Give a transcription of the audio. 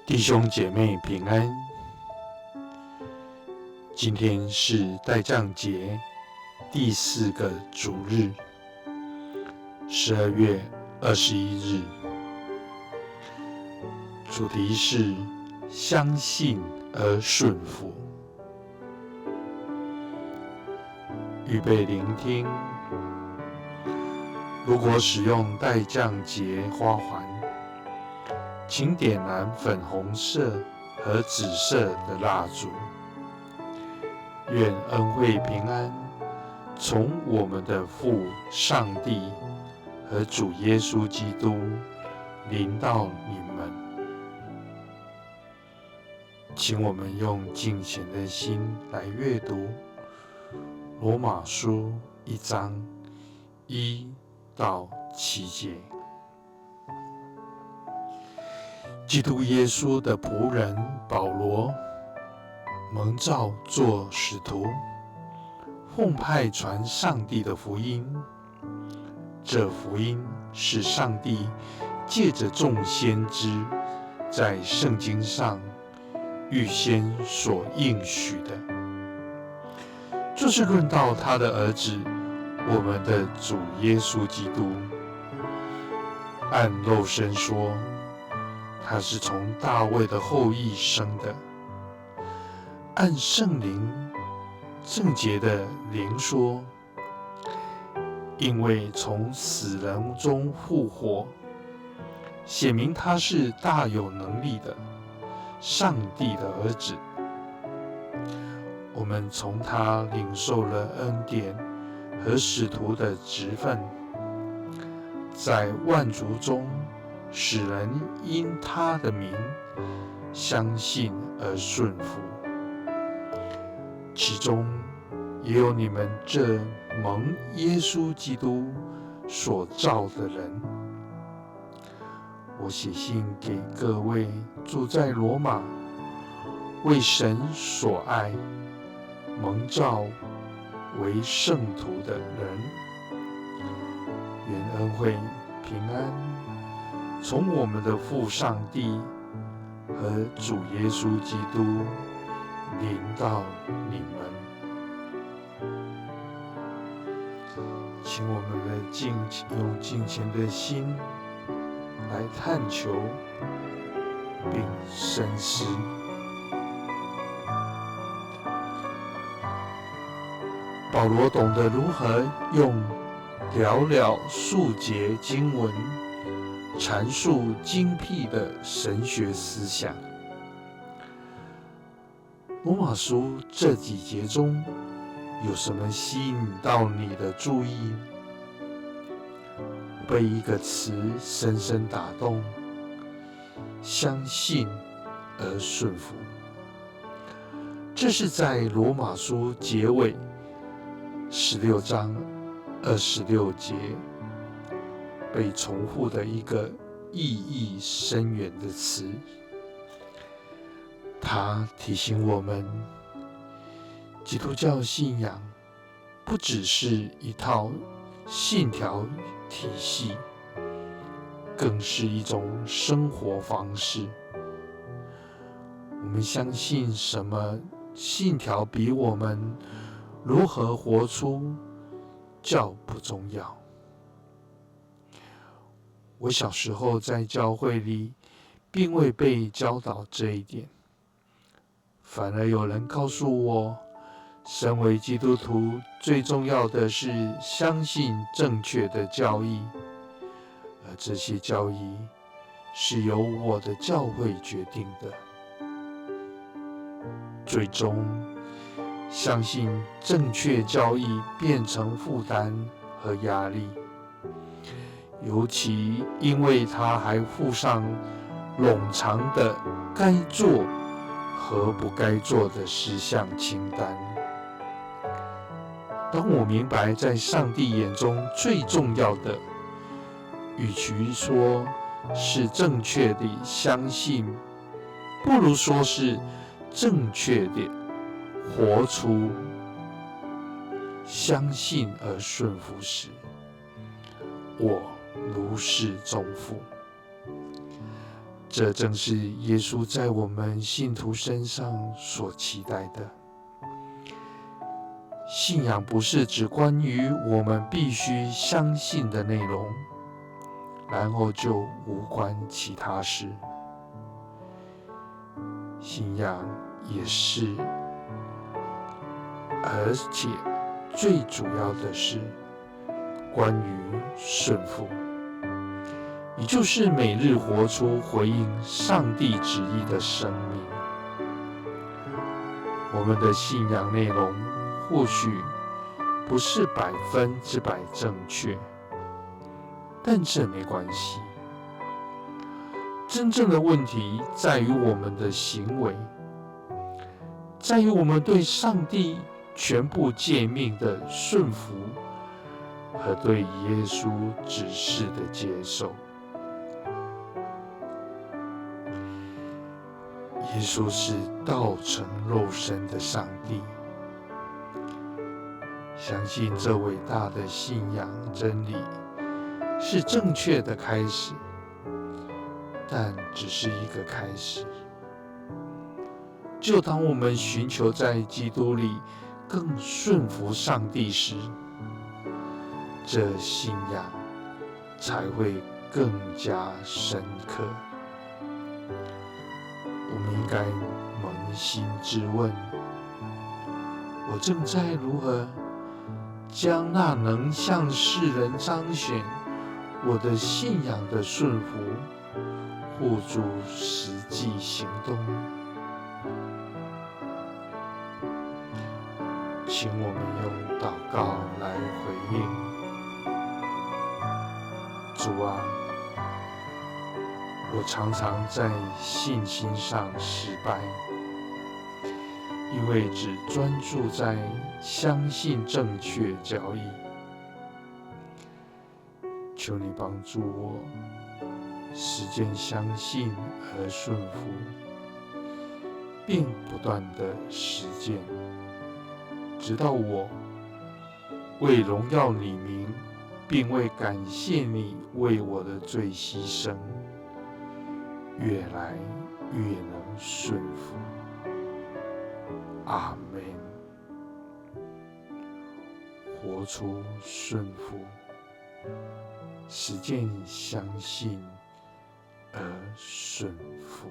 弟兄姐妹平安，今天是待降节第4个主日，12月21日，主题是相信而顺服。预备聆听。如果使用待降节花环，请点燃粉红色和紫色的蜡烛。愿恩惠平安从我们的父上帝和主耶稣基督临到你们。请我们用敬虔的心来阅读罗马书1章1到7节。基督耶稣的仆人保罗，蒙召做使徒，奉派传上帝的福音。这福音是上帝借着众先知在圣经上预先所应许的，就是论到他的儿子，我们的主耶稣基督。按肉身说，他是从大卫的后裔生的；按圣灵圣洁的灵说，因为从死人中复活，显明他是大有能力的上帝的儿子。我们从他领受了恩典和使徒的职分，在万族中使人因他的名相信而顺服，其中也有你们这蒙耶稣基督所召的人。我写信给各位住在罗马，为神所爱，蒙召为圣徒的人，愿恩惠平安从我们的父上帝和主耶稣基督临到你们。请我们用敬虔的心来探求并深思。保罗懂得如何用寥寥数节经文阐述精辟的神学思想。罗马书这几节中有什么吸引到你的注意？被一个词深深打动，相信而顺服。这是在罗马书结尾16章26节被重复的一个意义深远的词。它提醒我们，基督教信仰不只是一套信条体系，更是一种生活方式。我们相信什么信条比我们如何活出较不重要。我小时候在教会里并未被教导这一点，反而有人告诉我，身为基督徒最重要的是相信正确的教义，而这些教义是由我的教会决定的。最终相信正确教义变成负担和压力，尤其因为它还附上冗长的该做和不该做的事项清单。当我明白在上帝眼中最重要的，与其说是正确地相信，不如说是正确地活出相信而顺服时，我如释重负。这正是耶稣在我们信徒身上所期待的。信仰不是只关于我们必须相信的内容，然后就无关其他事。信仰也是，而且最主要的是关于顺服，也就是每日活出回应上帝旨意的生命。我们的信仰内容或许不是100%正确，但这没关系。真正的问题在于我们的行为，在于我们对上帝全部诫命的顺服和对耶稣指示的接受。耶稣是道成肉身的上帝，相信这伟大的信仰真理是正确的开始，但只是一个开始。就当我们寻求在基督里更顺服上帝时，这信仰才会更加深刻。我们应该扪心自问，我正在如何将那能向世人彰显我的信仰的顺服付诸实际行动？请我们用祷告来回应。主啊，我常常在信心上失败，因为只专注在相信正确教义。求你帮助我实践相信而顺服，并不断地实践，直到我为荣耀你名，并为感谢你为我的罪牺牲，越来越能顺服。阿们。活出顺服，实践相信而顺服。